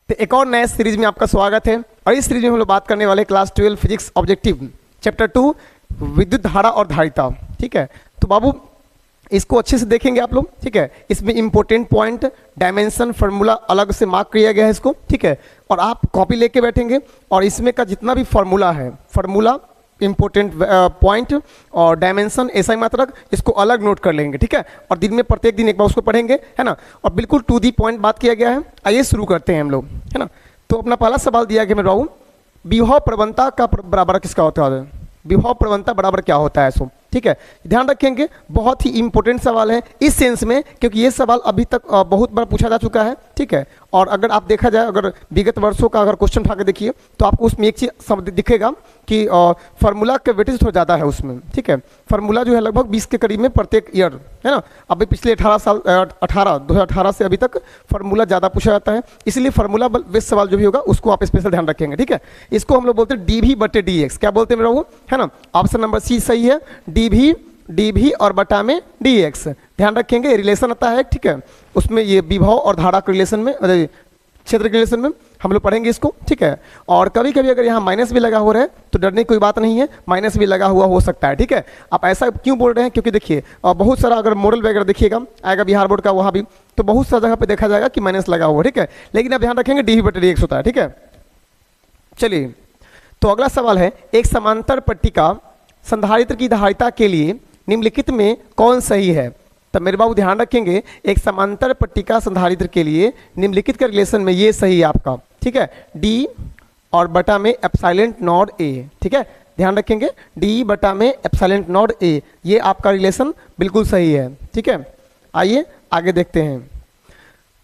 तो एक और नए सीरीज में आपका स्वागत है। और इस सीरीज में हम लोग बात करने वाले क्लास 12 फिजिक्स ऑब्जेक्टिव चैप्टर 2 विद्युत धारा और धारिता। ठीक है, तो बाबू इसको अच्छे से देखेंगे आप लोग। ठीक है, इसमें इंपॉर्टेंट पॉइंट, डायमेंशन, फार्मूला अलग से मार्क किया गया है इसको। ठीक है, और आप कॉपी लेके बैठेंगे और इसमें का जितना भी फार्मूला है, फार्मूला, इंपॉर्टेंट पॉइंट और डायमेंशन, ऐसा ही मात्रक, इसको अलग नोट कर लेंगे। ठीक है, और दिन में प्रत्येक दिन एक बार उसको पढ़ेंगे, है ना। और बिल्कुल टू दी पॉइंट बात किया गया है। आइए शुरू करते हैं हम लोग, है ना। तो अपना पहला सवाल दिया गया मेरे बाबू, विभव प्रवणता का बराबर किसका होता है? विभव प्रवणता बराबर क्या होता है सो? ठीक है, ध्यान रखेंगे, बहुत ही इंपॉर्टेंट सवाल है इस सेंस में, क्योंकि ये सवाल अभी तक बहुत बार पूछा जा चुका है। ठीक है, और अगर आप देखा जाए, अगर विगत वर्षों का अगर क्वेश्चन उठा के देखिए तो आपको उसमें एक चीज समझ दिखेगा कि फार्मूला का वेटेज थोड़ा ज़्यादा है उसमें। ठीक है, फार्मूला जो है लगभग 20 के करीब में प्रत्येक ईयर, है ना। अभी पिछले 2018 से अभी तक फार्मूला ज़्यादा पूछा जाता है, इसलिए फार्मूला बेस्ड सवाल जो भी होगा उसको आप स्पेशल ध्यान रखेंगे। ठीक है, इसको हम लोग बोलते हैं dV/dx। क्या बोलते हैं मेरा वो, है ना। ऑप्शन नंबर सी सही है, dV और बटा में dx। ध्यान रखेंगे, रिलेशन आता है। ठीक है, उसमें ये विभव और धारा के रिलेशन में, क्षेत्र के रिलेशन में हम लोग पढ़ेंगे इसको। ठीक है, और कभी कभी अगर यहाँ माइनस भी लगा हो रहा है तो डरने की कोई बात नहीं है, माइनस भी लगा हुआ हो सकता है। ठीक है, आप ऐसा क्यों बोल रहे हैं? क्योंकि देखिए बहुत सारा अगर मॉडल वगैरह देखिएगा आएगा बिहार बोर्ड का, वहाँ भी तो बहुत सारा जगह पे देखा जाएगा कि माइनस लगा हुआ। ठीक है, लेकिन आप ध्यान रखेंगे dV/dx होता है। ठीक है, चलिए तो अगला सवाल है, एक समांतर पट्टिका संधारित्र की धारिता के लिए निम्नलिखित में कौन सही है? तब मेरे बाबू ध्यान रखेंगे, एक समांतर पट्टिका संधारित्र के लिए निम्नलिखित के रिलेशन में ये सही है आपका। ठीक है, D और बटा में एप्सिलॉन नॉट A। ठीक है, ध्यान रखेंगे, D बटा में एप्सिलॉन नॉट A, ये आपका रिलेशन बिल्कुल सही है। ठीक है, आइए आगे देखते हैं।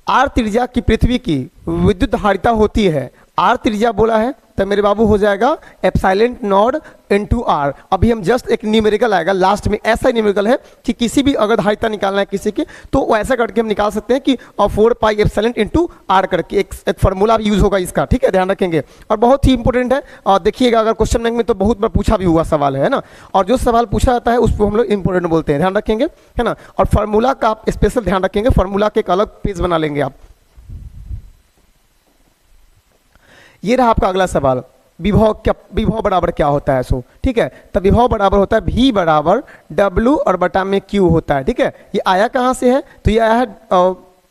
R त्रिज्या की पृथ्वी की विद्युत धारिता होती है, R त्रिज्या बोला है तो मेरे बाबू हो जाएगा एप्सिलॉन नॉट इनटू R। अभी हम जस्ट एक न्यूमेरिकल आएगा लास्ट में, ऐसा ही न्यूमेरिकल है कि किसी भी अगर धारिता निकालना है किसी की तो ऐसा करके हम निकाल सकते हैं कि 4 पाई एप्सिलॉन इनटू R करके एक फार्मूला भी यूज होगा इसका। ठीक है, ध्यान रखेंगे, और बहुत ही इंपॉर्टेंट है। और देखिएगा अगर क्वेश्चन बैंक में तो बहुत बार पूछा भी हुआ सवाल है ना, और जो सवाल पूछा जाता है उसको हम लोग इंपॉर्टेंट बोलते हैं, ध्यान रखेंगे, है ना। और फार्मूला का आप स्पेशल ध्यान रखेंगे, फार्मूला के एक अलग पेज बना लेंगे आप। ये रहा आपका अगला सवाल, विभव बराबर क्या होता है सो? ठीक है, तो विभव बराबर होता है V बराबर W और बटा में Q होता है। ठीक है, ये आया कहाँ से है? तो ये आया है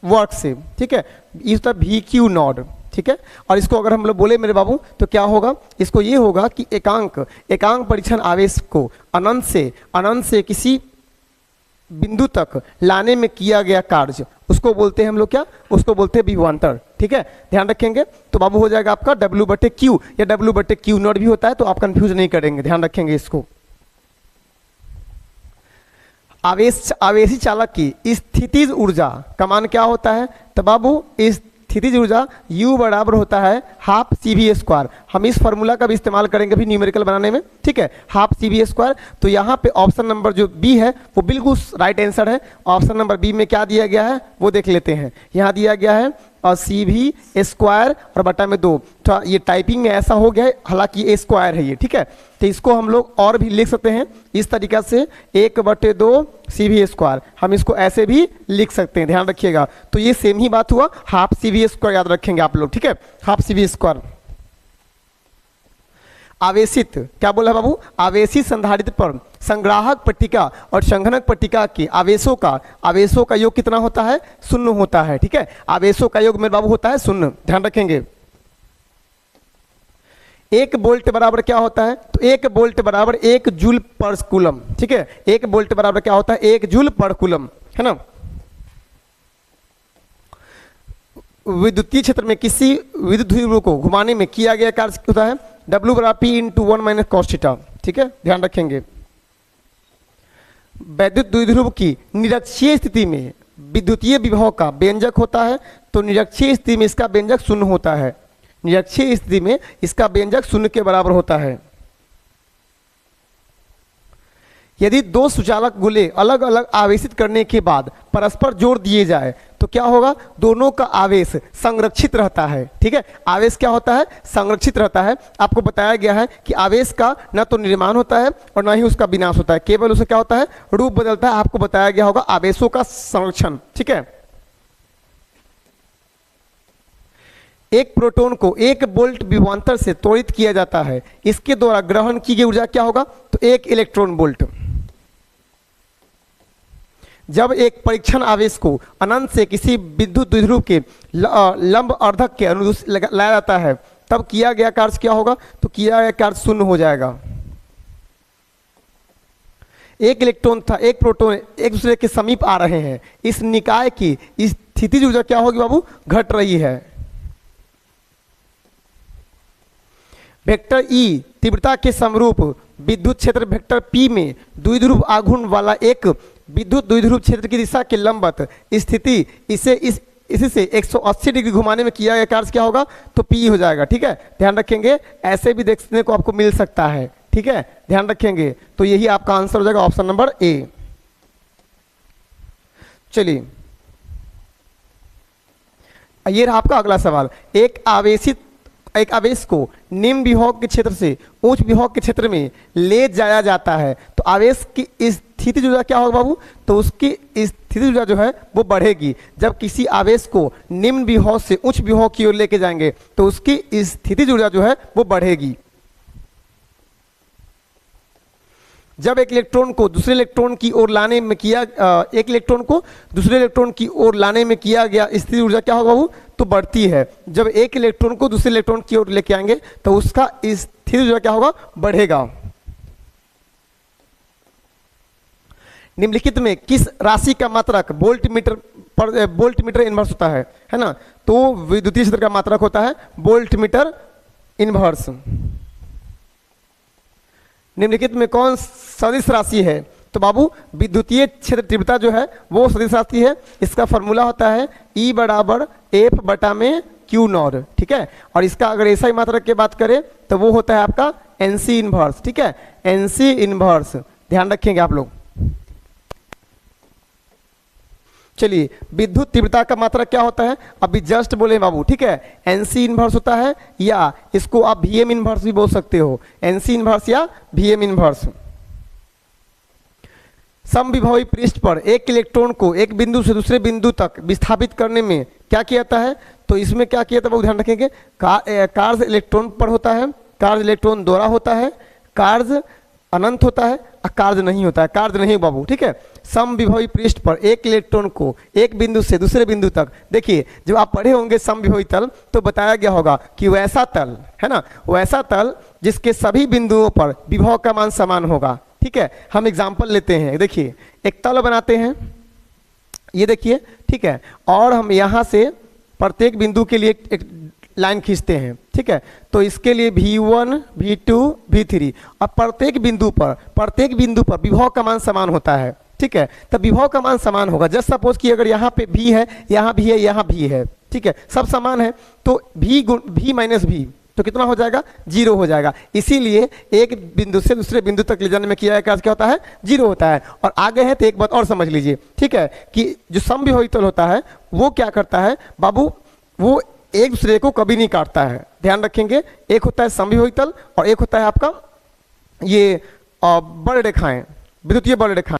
वर्क से। ठीक है, ये होता है VQ नॉट। ठीक है, और इसको अगर हम लोग बोले मेरे बाबू तो क्या होगा? इसको ये होगा कि एकांक परीक्षण आवेश को अनंत से किसी बिंदु तक लाने में किया गया कार्य, उसको बोलते हैं हम लोग क्या? उसको बोलते हैं विभवांतर। ठीक है, ध्यान रखेंगे, तो बाबू हो जाएगा आपका W/Q, या W/Q नॉट भी होता है, तो आप कंफ्यूज नहीं करेंगे, ध्यान रखेंगे इसको। आवेशी चालक की स्थितिज ऊर्जा का मान क्या होता है? तो बाबू इस स्थितिज ऊर्जा U बराबर होता है हाफ CV²। हम इस फार्मूला का भी इस्तेमाल करेंगे भी न्यूमेरिकल बनाने में। ठीक है, हाफ CV²। तो यहाँ पे ऑप्शन नंबर जो B है वो बिल्कुल राइट आंसर है। ऑप्शन नंबर B में क्या दिया गया है वो देख लेते हैं। यहाँ दिया गया है और CV² और बटा में 2। तो ये टाइपिंग में ऐसा हो गया है, हालांकि ये A² है ये। ठीक है, तो इसको हम लोग और भी लिख सकते हैं इस तरीका से, 1/2 CV²। हम इसको ऐसे भी लिख सकते हैं, ध्यान रखिएगा। तो ये सेम ही बात हुआ, हाफ CV² याद रखेंगे आप लोग। ठीक है, हाफ CV²। आवेशित क्या बोला बाबू? आवेशित संधारित्र पर संग्राहक पट्टिका और संघनक पट्टिका के आवेशों का योग कितना होता है? 0 होता है। ठीक है, आवेशों का योग मेरे बाबू होता है 0, ध्यान रखेंगे। 1 वोल्ट बराबर क्या होता है? तो 1 वोल्ट बराबर 1 जूल पर कूलम। ठीक है, 1 वोल्ट बराबर क्या होता है? 1 जूल पर कूलम, है ना। विद्युतीय क्षेत्र में किसी विद्युत ध्रुव को घुमाने में किया गया कार्य होता है W बराबर P/1 - cos θ। ठीक है, ध्यान रखेंगे। वैद्युत द्विध्रुव की निरक्षीय स्थिति में विद्युतीय विभव का व्यंजक होता है, तो निरक्षीय स्थिति में इसका व्यंजक 0 होता है। निरक्षीय स्थिति में इसका व्यंजक 0 के बराबर होता है। यदि 2 सुचालक गोले अलग अलग आवेशित करने के बाद परस्पर जोड़ दिए जाए तो क्या होगा? दोनों का आवेश संरक्षित रहता है। ठीक है, आवेश क्या होता है? संरक्षित रहता है। आपको बताया गया है कि आवेश का न तो निर्माण होता है और न ही उसका विनाश होता है, केवल उसे क्या होता है? रूप बदलता है। आपको बताया गया होगा आवेशों का संरक्षण। ठीक है, एक प्रोटॉन को 1 वोल्ट विभवांतर से त्वरित किया जाता है, इसके द्वारा ग्रहण की गई ऊर्जा क्या होगा? तो 1 इलेक्ट्रॉन वोल्ट। जब एक परीक्षण आवेश को अनंत से किसी विद्युत द्विध्रुव के लंब अर्धक के अनुरूप लाया जाता है, तब किया गया कार्य क्या होगा? तो किया गया कार्य शून्य हो जाएगा। एक इलेक्ट्रॉन था, एक प्रोटॉन एक दूसरे के समीप आ रहे हैं, इस निकाय की स्थितिज ऊर्जा क्या होगी बाबू? घट रही है। वेक्टर ई तीव्रता के समरूप विद्युत क्षेत्र वेक्टर पी में द्विध्रुव आघूर्ण वाला एक विद्युत द्विध्रुव क्षेत्र की दिशा के लंबवत स्थिति इसी से 180 डिग्री घुमाने में किया गया कार्य क्या होगा? तो पी हो जाएगा। ठीक है, ध्यान रखेंगे, ऐसे भी देखने को आपको मिल सकता है। ठीक है, ध्यान रखेंगे। तो यही आपका आंसर हो जाएगा ऑप्शन नंबर ए। चलिए, ये रहा आपका अगला सवाल। एक आवेश को निम्न विभव के क्षेत्र से उच्च विभव के क्षेत्र में ले जाया जाता है, तो आवेश की स्थितिज ऊर्जा क्या होगा बाबू? तो उसकी स्थितिज ऊर्जा जो है वो बढ़ेगी। जब किसी आवेश को निम्न विभव से उच्च विभव की ओर लेके जाएंगे तो उसकी स्थितिज ऊर्जा जो है वो बढ़ेगी। जब एक इलेक्ट्रॉन को दूसरे इलेक्ट्रॉन की ओर लाने में एक इलेक्ट्रॉन को दूसरे इलेक्ट्रॉन की ओर लाने में किया गया स्थितिज ऊर्जा क्या होगा बाबू? तो बढ़ती है। जब एक इलेक्ट्रॉन को दूसरे इलेक्ट्रॉन की ओर लेके आएंगे तो उसका स्थितिज ऊर्जा क्या होगा? बढ़ेगा। निम्नलिखित में किस राशि का मात्रक वोल्ट मीटर इनवर्स होता है ना? तो विद्युतीय क्षेत्र का मात्रक होता है वोल्ट मीटर इनवर्स। निम्नलिखित में कौन सदिश राशि है? तो बाबू विद्युतीय क्षेत्र तीव्रता जो है वो सदिश राशि है। इसका फॉर्मूला होता है E बराबर F बटा में Q नॉट। ठीक है, और इसका अगर ऐसा ही मात्रक की बात करें तो वो होता है आपका NC इनवर्स। ठीक है, NC इनवर्स, ध्यान रखेंगे आप लोग। चलिए, विद्युत तीव्रता का मात्रक क्या होता है? अभी जस्ट बोले बाबू। ठीक है, NC इनवर्स होता है, या इसको आप VM इनवर्स भी बोल सकते हो, NC इनवर्स या VM इनवर्स। समविभवी पृष्ठ पर एक इलेक्ट्रॉन को एक बिंदु से दूसरे बिंदु तक विस्थापित करने में क्या किया जाता है? तो इसमें क्या किया जाता है ध्यान रखेंगे, कार्य इलेक्ट्रॉन पर होता है, कार्य इलेक्ट्रॉन द्वारा होता है, कार्य अनंत होता है, कार्य नहीं होता है, कार्य नहीं बाबू। ठीक है, समविभवी पृष्ठ पर एक इलेक्ट्रॉन को एक बिंदु से दूसरे बिंदु तक, देखिए जब आप पढ़े होंगे समविभवी तल तो बताया गया होगा कि वैसा तल है ना, वैसा तल जिसके सभी बिंदुओं पर विभव का मान समान होगा। ठीक है, हम एग्जाम्पल लेते हैं। देखिए, एक तल बनाते हैं, ये देखिए। ठीक है, और हम यहाँ से प्रत्येक बिंदु के लिए एक लाइन खींचते हैं। ठीक है, तो इसके लिए V1, V2, V3 और प्रत्येक बिंदु पर विभव का मान समान होता है। ठीक है, तब विभव का मान समान होगा। जस्ट सपोज कि अगर यहाँ पे V है, यहाँ भी है, यहाँ भी है, ठीक है, सब समान है, तो V माइनस V तो कितना हो जाएगा? 0 हो जाएगा। इसीलिए एक बिंदु से दूसरे बिंदु तक ले जाने में किया गया क्या होता है? 0 होता है। और आगे है तो एक बात और समझ लीजिए। ठीक है, कि जो समविभवी तल होता है वो क्या करता है बाबू? वो एक दूसरे को कभी नहीं काटता है। ध्यान रखेंगे, एक होता है समविभवी तल और एक होता है आपका ये बड़ रेखाएं, विद्युतीय बड़ रेखाएं।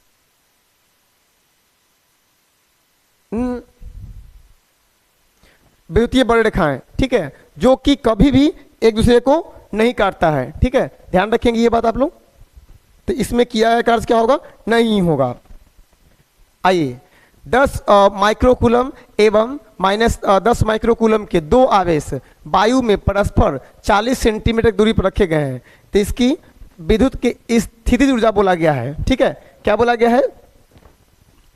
विद्युतीय बड़ रेखाएं, ठीक है, जो कि कभी भी एक दूसरे को नहीं काटता है। ठीक है, ध्यान रखेंगे ये बात आप लोग। तो इसमें किया गया कार्य क्या होगा? नहीं होगा। आइए, 10 माइक्रोकूलम एवं -10 माइक्रोकूलम के दो आवेश वायु में परस्पर 40 सेंटीमीटर दूरी पर रखे गए हैं, तो इसकी विद्युत की स्थितिज ऊर्जा बोला गया है। ठीक है, क्या बोला गया है?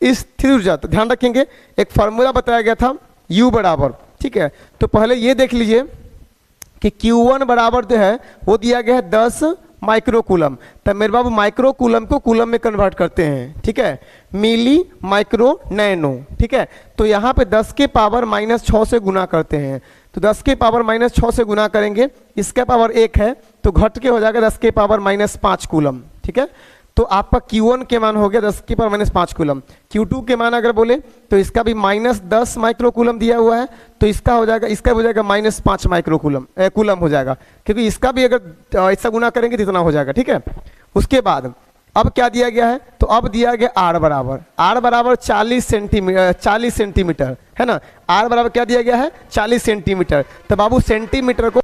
स्थितिज ऊर्जा। तो ध्यान रखेंगे, एक फॉर्मूला बताया गया था U बराबर। ठीक है, तो पहले ये देख लीजिए कि Q1 बराबर जो है वो दिया गया है 10 माइक्रोकूलम। तब मेरे बाबू माइक्रोकूलम को कूलम में कन्वर्ट करते हैं। ठीक है, मिली माइक्रो नैनो। ठीक है, तो यहाँ पे 10 के पावर -6 से गुना करते हैं, तो 10 के पावर -6 से गुना करेंगे, इसका पावर 1 है तो घट के हो जाएगा 10 के पावर -5 कूलम। ठीक है, तो आपका Q1 के मान हो गया 10 के पावर -5 कूलम। Q2 के मान अगर बोले तो इसका भी -10 माइक्रोकूलम दिया हुआ है, तो इसका हो जाएगा -5 माइक्रोकूलम कूलम हो जाएगा, क्योंकि इसका भी अगर ऐसा गुना करेंगे तो इतना हो जाएगा। ठीक है, उसके बाद अब क्या दिया गया है, तो अब दिया गया आर बराबर 40 सेंटीमीटर है ना। आर बराबर क्या दिया गया है, 40 सेंटीमीटर। तो बाबू सेंटीमीटर को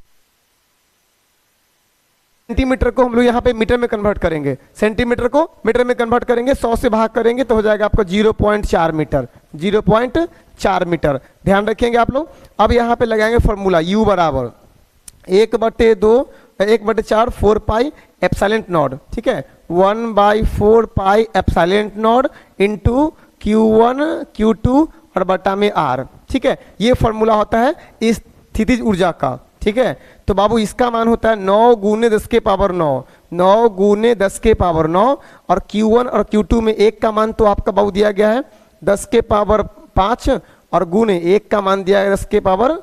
हम लोग यहाँ पे मीटर में कन्वर्ट करेंगे, सेंटीमीटर को मीटर में कन्वर्ट करेंगे, 100 से भाग करेंगे तो हो जाएगा आपका 0.4 मीटर, 0.4 मीटर। ध्यान रखेंगे आप लोग। अब यहाँ पे लगाएंगे फॉर्मूला U बराबर 1/4 4 पाई एप्सिलॉन नॉट, ठीक है, 1/4 pi epsilon not into Q1 Q2 और बटा में R, ठीक है। ये फॉर्मूला होता है इस स्थितिज ऊर्जा का, ठीक है। तो बाबू इसका मान होता है 9 गुने 10 के पावर 9, 9 गुने 10 के पावर 9, और Q1 और Q2 में 1 का मान तो आपका बाबू दिया गया है 10 के पावर 5, और गुने 1 का मान दिया है 10 के पावर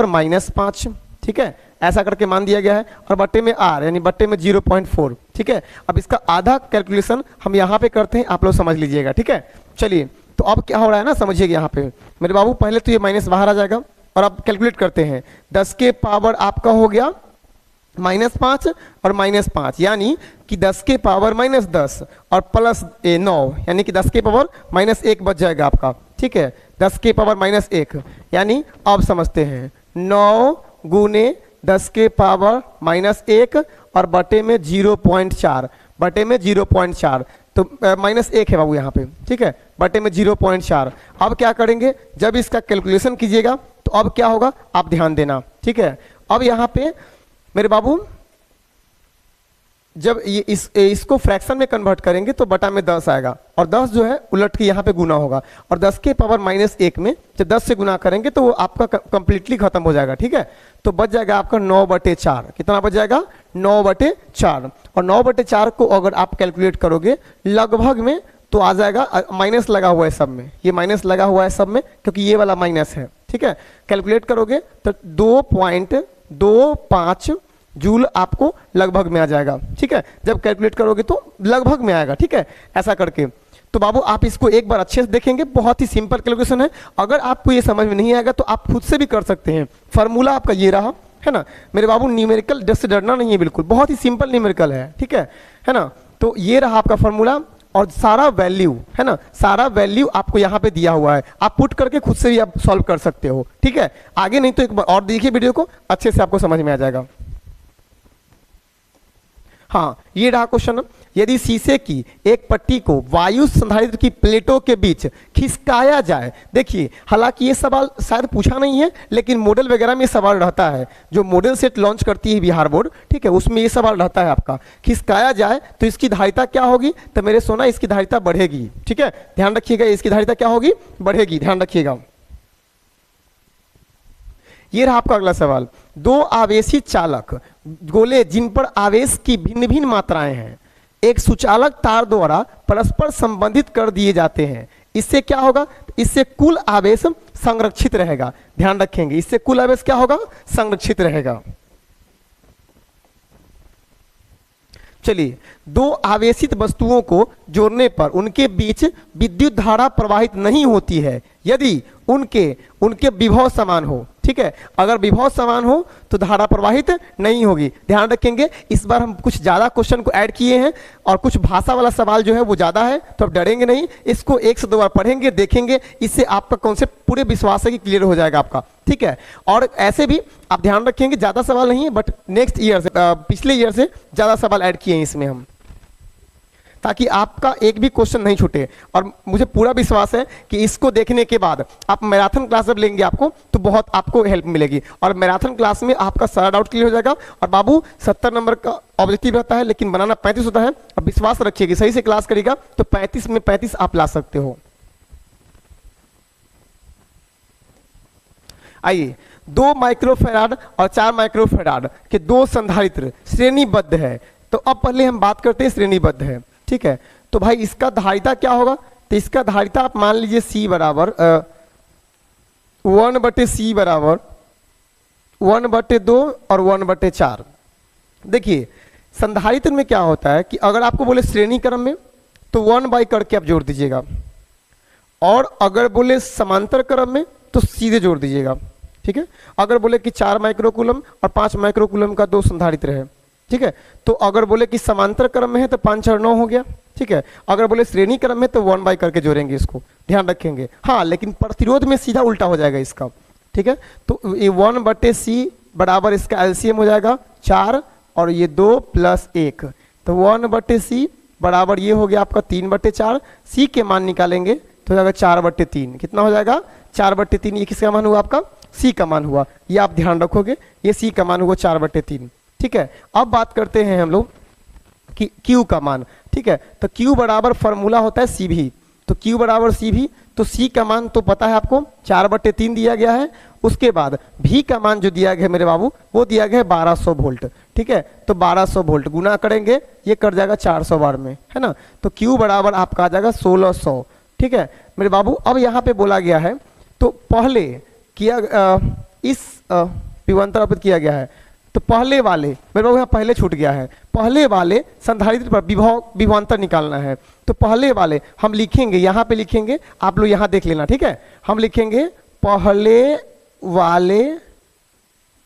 -5, ठीक है। ऐसा करके मान दिया गया है, और बट्टे में R यानी बट्टे में 0.4, ठीक है। अब इसका आधा कैलकुलेशन हम यहाँ पे करते हैं, आप लोग समझ लीजिएगा, ठीक है। चलिए, तो अब क्या हो रहा है ना, समझिएगा यहाँ पे मेरे बाबू। पहले तो ये माइनस बाहर आ जाएगा, और अब कैलकुलेट करते हैं। 10 के पावर आपका हो गया -5 और -5, यानी कि 10 के पावर -10 और प्लस 9, यानी कि 10 के पावर -1 बच जाएगा आपका, ठीक है। 10 के पावर -1 यानी अब समझते हैं 9 गुने 10 के पावर -1 और बटे में 0.4, बटे में 0.4, तो -1 है बाबू यहाँ पे, ठीक है, बटे में 0.4। अब क्या करेंगे, जब इसका कैलकुलेशन कीजिएगा तो अब क्या होगा आप ध्यान देना, ठीक है। अब यहाँ पे मेरे बाबू जब ये इसको फ्रैक्शन में कन्वर्ट करेंगे तो बटा में 10 आएगा, और 10 जो है उलट के यहाँ पे गुना होगा, और 10 के पावर -1 में जब 10 से गुना करेंगे तो वो आपका कंप्लीटली खत्म हो जाएगा, ठीक है। तो बच जाएगा आपका 9/4, कितना बच जाएगा 9/4, और 9/4 को अगर आप कैलकुलेट करोगे लगभग में तो आ जाएगा, माइनस लगा हुआ है सब में, ये माइनस लगा हुआ है सब में क्योंकि ये वाला माइनस है, ठीक है। कैलकुलेट करोगे तो 2.25 जूल आपको लगभग में आ जाएगा, ठीक है। जब कैलकुलेट करोगे तो लगभग में आएगा, ठीक है। ऐसा करके तो बाबू आप इसको एक बार अच्छे से देखेंगे, बहुत ही सिंपल कैलकुलेशन है। अगर आपको ये समझ में नहीं आएगा तो आप खुद से भी कर सकते हैं। फार्मूला आपका ये रहा है ना मेरे बाबू। न्यूमेरिकल से डरना नहीं है, बिल्कुल बहुत ही सिंपल न्यूमेरिकल है, ठीक है ना। तो ये रहा आपका फार्मूला, और सारा वैल्यू है ना, सारा वैल्यू आपको यहाँ पे दिया हुआ है, आप पुट करके खुद से भी आप सॉल्व कर सकते हो, ठीक है। आगे नहीं तो एक बार और देखिए वीडियो को, अच्छे से आपको समझ में आ जाएगा। हाँ, ये रहा क्वेश्चन। यदि शीशे की एक पट्टी को वायु संधारित्र की प्लेटों के बीच खिसकाया जाए, देखिए हालांकि ये सवाल शायद पूछा नहीं है, लेकिन मॉडल वगैरह में सवाल रहता है, जो मॉडल सेट लॉन्च करती है बिहार बोर्ड, ठीक है, उसमें ये सवाल रहता है आपका। खिसकाया जाए तो इसकी धारिता क्या होगी, तो मेरे सोना इसकी धारिता बढ़ेगी, ठीक है, ध्यान रखिएगा, इसकी धारिता क्या होगी, बढ़ेगी, ध्यान रखिएगा। ये रहा आपका अगला सवाल। 2 आवेशी चालक गोले जिन पर आवेश की भिन्न भिन्न मात्राएं हैं एक सुचालक तार द्वारा परस्पर संबंधित कर दिए जाते हैं, इससे क्या होगा, इससे कुल आवेश संरक्षित रहेगा। ध्यान रखेंगे, इससे कुल आवेश क्या होगा, संरक्षित रहेगा। चलिए, 2 आवेशित वस्तुओं को जोड़ने पर उनके बीच विद्युत धारा प्रवाहित नहीं होती है यदि उनके विभव समान हो, ठीक है। अगर विभव समान हो तो धारा प्रवाहित नहीं होगी। ध्यान रखेंगे, इस बार हम कुछ ज्यादा क्वेश्चन को ऐड किए हैं, और कुछ भाषा वाला सवाल जो है वो ज्यादा है, तो आप डरेंगे नहीं, इसको 1 से 2 बार पढ़ेंगे, देखेंगे, इससे आपका कॉन्सेप्ट पूरे विश्वास है कि क्लियर हो जाएगा आपका, ठीक है। और ऐसे भी आप ध्यान रखेंगे, ज्यादा सवाल नहीं है, बट नेक्स्ट ईयर से पिछले ईयर से ज्यादा सवाल ऐड किए हैं इसमें हम, ताकि आपका एक भी क्वेश्चन नहीं छूटे। और मुझे पूरा विश्वास है कि इसको देखने के बाद आप मैराथन क्लास जब लेंगे आपको तो बहुत आपको हेल्प मिलेगी, और मैराथन क्लास में आपका सारा डाउट क्लियर हो जाएगा। और बाबू 70 नंबर का ऑब्जेक्टिव रहता है, लेकिन बनाना 35 होता है, और विश्वास रखिएगा सही से क्लास करेगा तो 35 में 35 आप ला सकते हो। आइए, 2 माइक्रोफैराड और 4 माइक्रोफैराड के 2 संधारित्र श्रेणीबद्ध है। तो अब पहले हम बात करते हैं श्रेणीबद्ध है, ठीक है। तो भाई इसका धारिता क्या होगा, तो इसका धारिता आप मान लीजिए C बराबर 1/C बराबर 1/2 और 1/4। देखिए संधारित्र में क्या होता है कि अगर आपको बोले श्रेणी क्रम में तो 1 करके आप जोड़ दीजिएगा, और अगर बोले समांतर क्रम में तो सीधे जोड़ दीजिएगा, ठीक है। अगर बोले कि 4 माइक्रोकूलम और 5 माइक्रोकूलम का 2 संधारित्र है ठीक है। तो अगर बोले कि समांतर क्रम में है तो 5 और 9 हो गया, ठीक है। अगर बोले श्रेणी क्रम में तो 1 बाई करके जोड़ेंगे, इसको ध्यान रखेंगे। हाँ, लेकिन प्रतिरोध में सीधा उल्टा हो जाएगा इसका, ठीक है। तो ये 1/c बराबर इसका एलसीएम हो जाएगा 4 और ये 2 + 1, तो 1/c बराबर ये हो गया आपका 3/4। c के मान निकालेंगे तो हो जाएगा 4/3। कितना हो जाएगा? 4/3। ये किसका मान हुआ? आपका c का मान हुआ। ये आप ध्यान रखोगे, ये c का मान हुआ 4/3, ठीक है। अब बात करते हैं हम लोग कि q का मान, ठीक है। तो q बराबर फॉर्मूला होता है CV, तो q बराबर CV, तो c का मान तो पता है आपको 4/3 दिया गया है। उसके बाद v का मान जो दिया गया है मेरे बाबू, वो दिया गया है 1200 वोल्ट, ठीक है। तो 1200 वोल्ट गुना करेंगे, ये कर जाएगा 400 बार में, है ना। तो q बराबर आपका आ जाएगा 1600, ठीक है मेरे बाबू। अब यहाँ पे बोला गया है, तो पहले किया इस विभवांतर अर्पित किया गया है, तो पहले वाले मेरे बाबू यहाँ पहले छूट गया है, पहले वाले संधारित्र पर विभवांतर निकालना है। तो पहले वाले हम लिखेंगे, यहाँ पे लिखेंगे, आप लोग यहाँ देख लेना, ठीक है। हम लिखेंगे पहले वाले,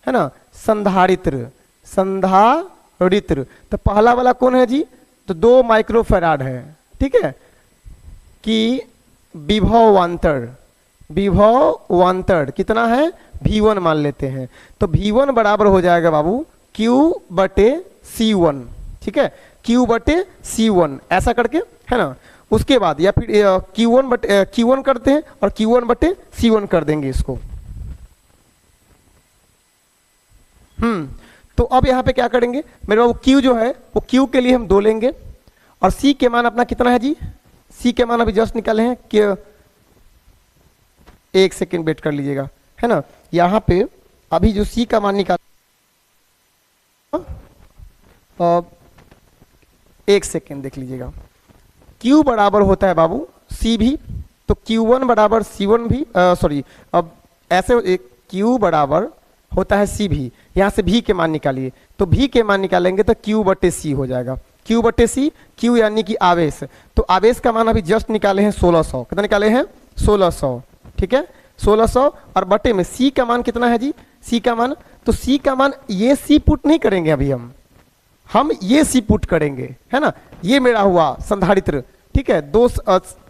है ना, संधारित्र, तो पहला वाला कौन है जी? तो 2 माइक्रोफैराड है, ठीक है, कि विभवांतर कितना है? V1 मान लेते हैं। तो V1 बराबर हो जाएगा बाबू Q/C1, ठीक है, Q/C1 ऐसा करके, है ना। उसके बाद या फिर Q1 करते हैं और Q1/C1 कर देंगे इसको। तो अब यहाँ पे क्या करेंगे मेरे बाबू? Q जो है वो Q के लिए हम 2 लेंगे और C के मान अपना कितना है जी? C के मान अभी जस्ट निकाले हैं कि 1 सेकेंड वेट कर लीजिएगा, है ना। यहाँ पे अभी जो C का मान निकाल 1 सेकेंड देख लीजिएगा। Q बराबर होता है बाबू C भी, तो Q1 बराबर C1 भी, सॉरी, अब ऐसे Q बराबर होता है C भी। यहाँ से V के मान निकालिए, तो V के मान निकालेंगे तो Q/C हो जाएगा। Q/C, Q यानी कि आवेश, तो आवेश का मान अभी जस्ट निकाले हैं 1600। कितना निकाले हैं? 1600, ठीक है, 1600। और बटे में C का मान कितना है जी? C का मान, तो C का मान ये C पुट नहीं करेंगे अभी हम ये C पुट करेंगे, है ना। ये मेरा हुआ संधारित्र, ठीक है, 2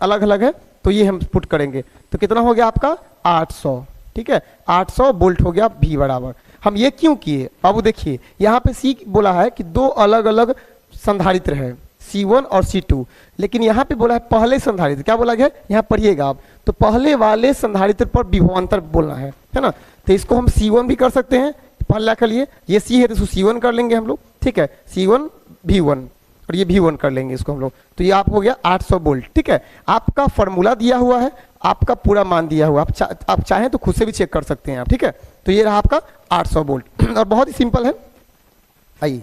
अलग अलग है, तो ये हम पुट करेंगे। तो कितना हो गया आपका? 800, ठीक है, 800 वोल्ट हो गया V बराबर। हम ये क्यों किए बाबू? देखिए यहाँ पे C बोला है कि 2 अलग अलग संधारित्र है, C1 और C2, लेकिन यहाँ पे बोला है पहले संधारित्र। क्या बोला गया? यहाँ पढ़िएगा आप, तो पहले वाले संधारित्र पर विभवांतर बोलना है ना। तो इसको हम C1 भी कर सकते हैं, पहला के लिए ये C है तो इसको C1 कर लेंगे हम लोग, ठीक है, C1 V1 और ये V1 कर लेंगे इसको हम लोग। तो ये आप हो गया 800 वोल्ट, ठीक है। आपका फॉर्मूला दिया हुआ है, आपका पूरा मान दिया हुआ, आप चाहें तो खुद से भी चेक कर सकते हैं आप, ठीक है। तो ये रहा आपका 800 वोल्ट और बहुत ही सिंपल है। आइए,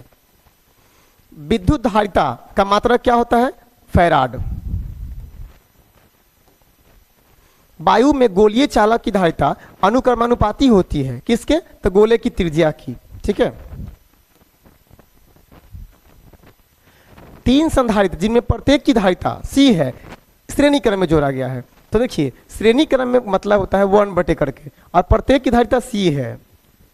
विद्युत धारिता का मात्रक क्या होता है? फैराड। वायु में गोलीय चालक की धारिता अनुक्रमानुपाती होती है, किसके? तो गोले की त्रिज्या की, ठीक है। 3 संधारित्र जिनमें प्रत्येक की धारिता C है, श्रेणी क्रम में जोड़ा गया है। तो देखिए श्रेणी क्रम में मतलब होता है 1 करके, और प्रत्येक की धारिता C है,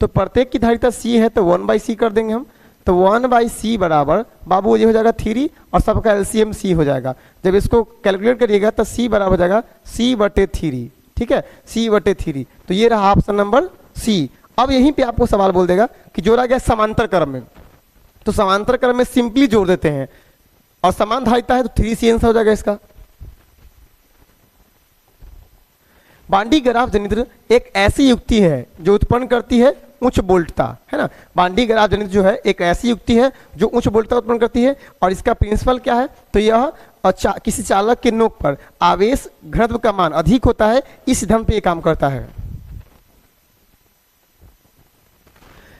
तो प्रत्येक की धारिता C है तो 1/C कर देंगे हम। तो 1/C बराबर बाबू ये हो जाएगा 3 और सबका एलसीएम C हो जाएगा। जब इसको कैलकुलेट करिएगा तो C बराबर हो जाएगा C/3, ठीक है, C/3। तो ये रहा ऑप्शन नंबर C। अब यहीं पे आपको सवाल बोल देगा कि जोड़ा गया समांतर क्रम में, तो समांतर क्रम में सिंपली जोड़ देते हैं और समान धारिता है तो 3C आंसर हो जाएगा इसका। बांडी ग्राफ जनित्र एक ऐसी युक्ति है जो उत्पन्न करती है उच्च वोल्टता, है ना। बांडी ग्राफ जनित्र जो है एक ऐसी युक्ति है जो उच्च वोल्टता उत्पन्न करती है, और इसका प्रिंसिपल क्या है? तो यह किसी चालक के नोक पर आवेश घनत्व का मान अधिक होता है, इस सिद्धांत पे ये काम करता है।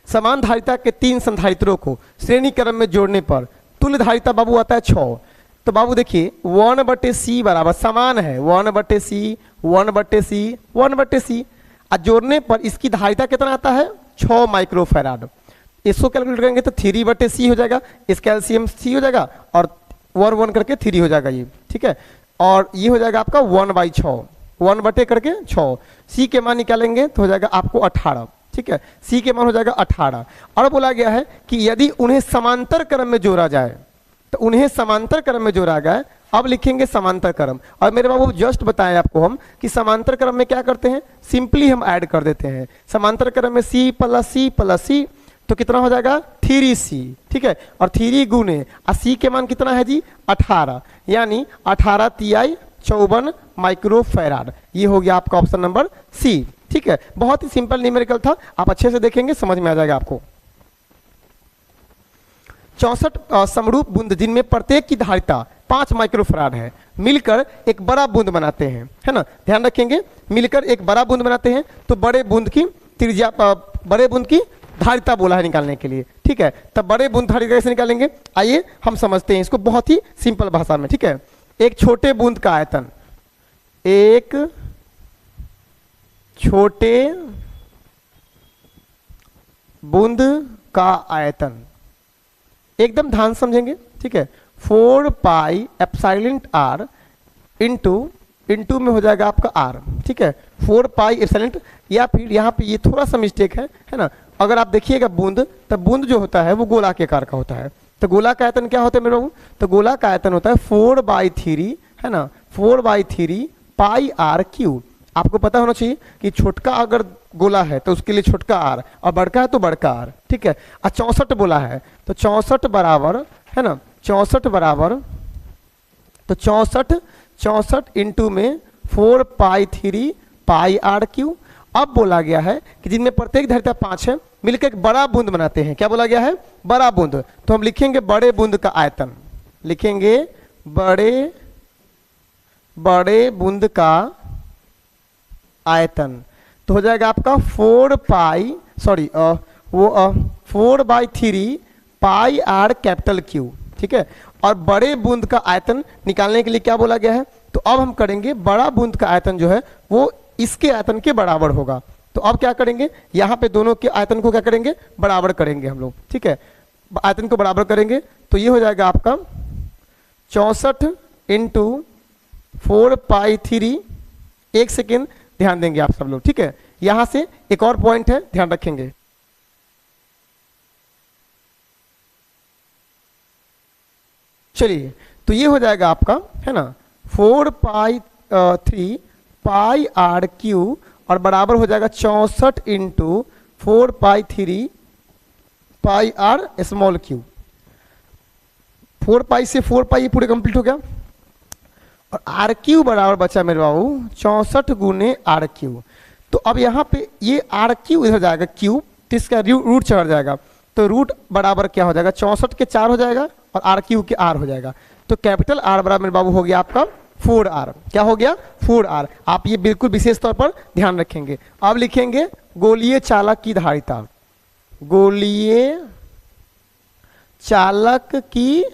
समान धारिता के 3 संधारित्रों को श्रेणी क्रम में जोड़ने पर तुल्य धारिता बाबू आता है 6। तो बाबू देखिए 1/C बराबर समान है 1/C 1/C 1/C, और जोड़ने पर इसकी धारिता कितना आता है? 6 माइक्रोफैराड। इसको कैलकुलेट करेंगे तो 3/C हो जाएगा, इसका एलसीएम C हो जाएगा और 1 करके 3 हो जाएगा ये, ठीक है। और ये हो जाएगा आपका 1/6, 1 करके 6। C के मान निकालेंगे तो हो जाएगा आपको 18, ठीक है, सी के मान हो जाएगा 18। और बोला गया है कि यदि उन्हें समांतर क्रम में जोड़ा जाए, तो उन्हें समांतर क्रम में जोड़ा गया। अब लिखेंगे समांतर क्रम। और मेरे बाबू जस्ट बताएं आपको हम कि समांतर क्रम में क्या करते हैं, सिंपली हम ऐड कर देते हैं। समांतर क्रम में सी प्लस सी प्लस सी, तो कितना हो जाएगा 3c, ठीक है। और 3 गुने सी के मान कितना है जी 18, यानी 18 तिहाई 54 माइक्रोफैराड। ये हो गया आपका ऑप्शन नंबर सी, ठीक है। बहुत ही सिंपल न्यूमेरिकल था, आप अच्छे से देखेंगे समझ में आ जाएगा आपको। 64 समरूप बूंद जिनमें प्रत्येक की धारिता 5 माइक्रोफैराड है, मिलकर एक बड़ा बूंद बनाते हैं, है ना। ध्यान रखेंगे, मिलकर एक बड़ा बूंद बनाते हैं, तो बड़े बूंद की त्रिज्या, बड़े बूंद की धारिता बोला है निकालने के लिए, ठीक है। तब बड़े बूंद धारिता कैसे निकालेंगे, आइए हम समझते हैं इसको बहुत ही सिंपल भाषा में, ठीक है। एक छोटे बूंद का आयतन, एक छोटे बूंद का आयतन, एकदम ध्यान समझेंगे, ठीक है। 4 पाई एप्सिलॉन r इंटू में हो जाएगा आपका r, ठीक है। 4 पाई एप्सिलॉन, या फिर यहाँ पे ये थोड़ा सा मिस्टेक है ना। अगर आप देखिएगा बूंद, तब बूंद जो होता है वो गोला के आकार का होता है। तो गोला का आयतन क्या होता है मेरे बाबू, तो गोला का आयतन होता है 4/3, है ना, 4/3 पाई r क्यूब। आपको पता होना चाहिए कि छोटका अगर गोला है तो उसके लिए छोटका r, और बड़का है तो बड़का r, ठीक है। और 64 बोला है, तो 64 बराबर, है ना, 64 बराबर, तो 64 इंटू में 4/3 पाई r क्यूब। अब बोला गया है कि जिनमें प्रत्येक धारिता 5 है, मिलकर एक बड़ा बूंद बनाते हैं। क्या बोला गया है, बड़ा बूंद। तो हम लिखेंगे बड़े बूंद का आयतन, लिखेंगे बड़े बूंद का आयतन, तो हो जाएगा आपका 4/3 पाई r कैपिटल क्यू, ठीक है। और बड़े बूंद का आयतन निकालने के लिए क्या बोला गया है, तो अब हम करेंगे बड़ा बूंद का आयतन जो है वो इसके आयतन के बराबर होगा। तो अब क्या करेंगे, यहाँ पे दोनों के आयतन को क्या करेंगे, बराबर करेंगे हम लोग, ठीक है। आयतन को बराबर करेंगे तो ये हो जाएगा आपका 64 इंटू 4/3। एक सेकेंड ध्यान देंगे आप सब लोग, ठीक है। यहां से एक और पॉइंट है, ध्यान रखेंगे। चलिए, तो ये हो जाएगा आपका, है ना, 4/3 पाई r क्यू, और बराबर हो जाएगा 64 इंटू 4/3 पाई r स्मॉल क्यू। 4 पाई से 4 पाई पूरे कंप्लीट हो गया, और आर क्यू बराबर बचा मेरे बाबू 64 गुने r क्यू। तो अब यहाँ पे ये r क्यू इधर जाएगा क्यूब, तो इसका रूट चढ़ जाएगा, तो रूट बराबर क्या हो जाएगा, 64 के 4 हो जाएगा और r क्यू के r हो जाएगा। तो कैपिटल R बराबर मेरे बाबू हो गया आपका 4r। क्या हो गया, 4r। आप ये बिल्कुल विशेष तौर पर ध्यान रखेंगे। अब लिखेंगे गोलीय चालक की धारिता, गोलीय चालक की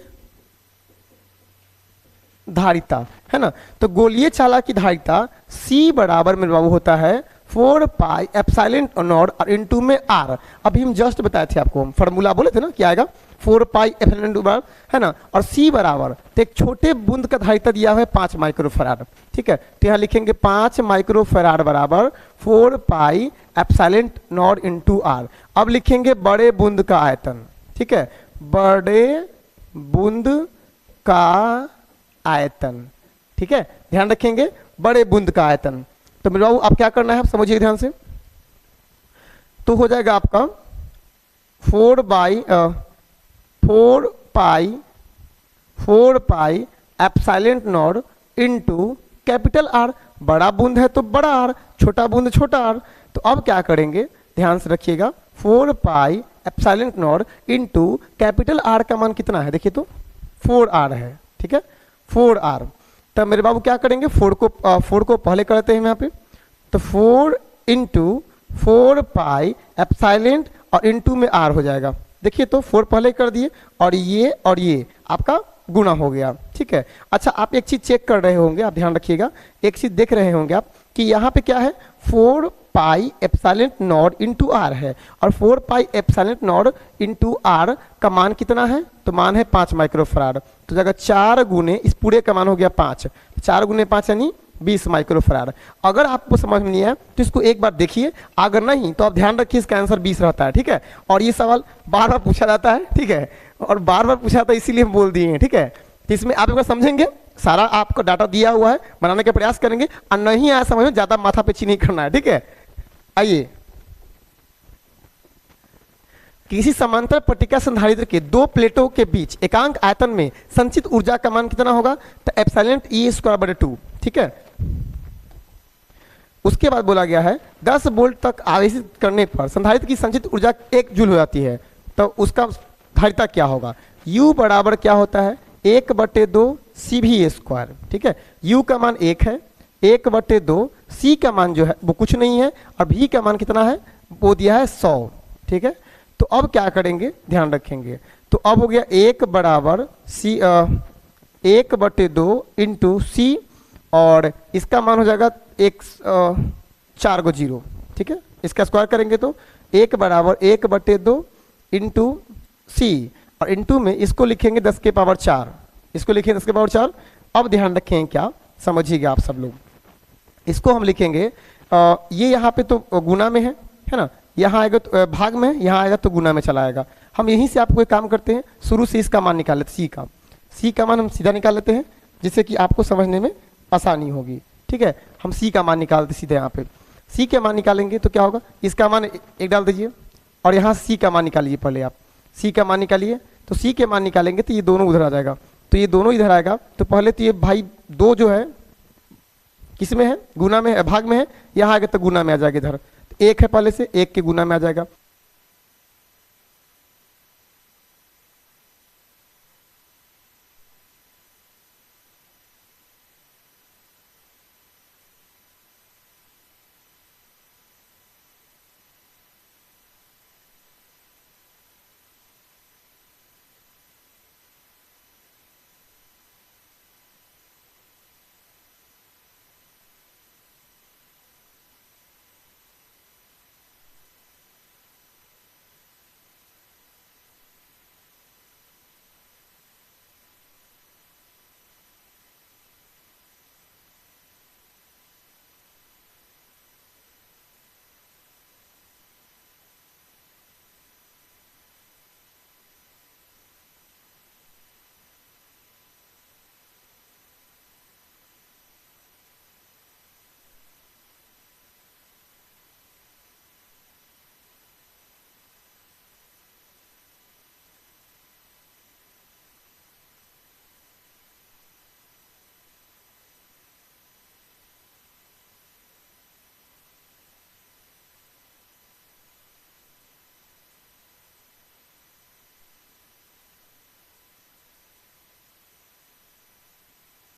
धारिता, है ना। तो गोलीय चालक की धारिता C बराबर मेरे बाबू होता है 4 पाई एप्सिलॉन नॉट और इंटू में r। अभी हम जस्ट बताए थे आपको, हम फॉर्मूला बोले थे ना, क्या आएगा 4 पाई एप्सिलॉन बराबर, है ना। और C बराबर, तो एक छोटे बूंद का धारिता दिया हुआ है 5 माइक्रोफैराड, ठीक है। तो यहाँ लिखेंगे 5 माइक्रोफैराड बराबर 4 pi epsilon not into r। अब लिखेंगे बड़े बूंद का आयतन, ठीक है, बड़े बूंद का आयतन, ठीक है। ध्यान रखेंगे बड़े बूंद का आयतन। तो मेरे बाबू आप क्या करना है, आप समझिए ध्यान से। तो हो जाएगा आपका 4 pi epsilon not into capital R। बड़ा बूंद है तो बड़ा R, छोटा बूंद छोटा R। तो अब क्या करेंगे, ध्यान से रखिएगा, 4 pi epsilon not into capital R का मान कितना है, देखिए तो 4r है, ठीक है, 4r। तब मेरे बाबू क्या करेंगे, 4 को पहले करते हैं यहाँ पे, तो 4 इंटू 4 पाई एप्सिलॉन और इंटू में r हो जाएगा। देखिए तो 4 पहले कर दिए, और ये आपका गुना हो गया, ठीक है। अच्छा, आप एक चीज चेक कर रहे होंगे, आप ध्यान रखिएगा, एक चीज देख रहे होंगे आप कि यहाँ पे क्या है, 4 pi epsilon not into r है, और 4 pi epsilon not into r का मान कितना है, तो मान है 5 माइक्रोफैराड। तो जगह 4 गुने, इस पूरे का मान हो गया 5, 4 गुने 5 यानी 20 माइक्रोफैराड। अगर आपको समझ में नहीं आया तो इसको एक बार देखिए, अगर नहीं तो आप ध्यान रखिए इसका आंसर 20 रहता है, ठीक है। और ये सवाल बार बार पूछा जाता है, ठीक है, और बार बार पूछा था इसीलिए हम बोल दिए हैं, ठीक है। तो इसमें आप एक बार समझेंगे, सारा आपको डाटा दिया हुआ है, बनाने का प्रयास करेंगे, और नहीं आया समझ में ज्यादा माथा पेची नहीं करना है, ठीक है। आइए, किसी समांतर पट्टिका संधारित्र के दो प्लेटों के बीच एकांक आयतन में संचित ऊर्जा का मान कितना होगा, तो एप्सिलॉन E²/2, ठीक है। उसके बाद बोला गया है 10 वोल्ट तक आवेशित करने पर संधारित्र की संचित ऊर्जा 1 जूल हो जाती है, तो उसका धारिता क्या होगा। U बराबर क्या होता है 1/2 CV², ठीक है। U का मान 1 है, 1/2 C का मान जो है वो कुछ नहीं है, और V का मान कितना है वो दिया है 100, ठीक है। तो अब क्या करेंगे, ध्यान रखेंगे, तो अब हो गया 1 बराबर 1/2 इंटू C, और इसका मान हो जाएगा 4 0, ठीक है। इसका स्क्वायर करेंगे तो 1 बराबर 1/2 इंटू C, और इंटू में इसको लिखेंगे 10⁴, इसको लिखेंगे 10⁴। अब ध्यान रखें, क्या समझिएगा आप सब लोग, इसको हम लिखेंगे ये यहाँ पे तो गुना में है ना, यहाँ आएगा तो भाग में, यहाँ आएगा तो गुना में चला आएगा। हम यहीं से आपको एक काम करते हैं, शुरू से इसका मान निकाल लेते, C का मान हम सीधा निकाल लेते हैं, जिससे कि आपको समझने में आसानी होगी, ठीक है। हम C का मान निकालते सीधे, यहाँ पे C के मान निकालेंगे तो क्या होगा, इसका मान 1 डाल दीजिए, और यहाँ C का मान निकालिए, पहले आप C का मान निकालिए, तो C के मान निकालेंगे तो ये दोनों उधर आ जाएगा, तो ये दोनों इधर आएगा, तो पहले तो ये भाई 2 जो है किस में है, गुना में है, भाग में है, यहाँ आएगा तो गुना में आ जाएगा इधर, 1 है पहले से, 1 के गुना में आ जाएगा,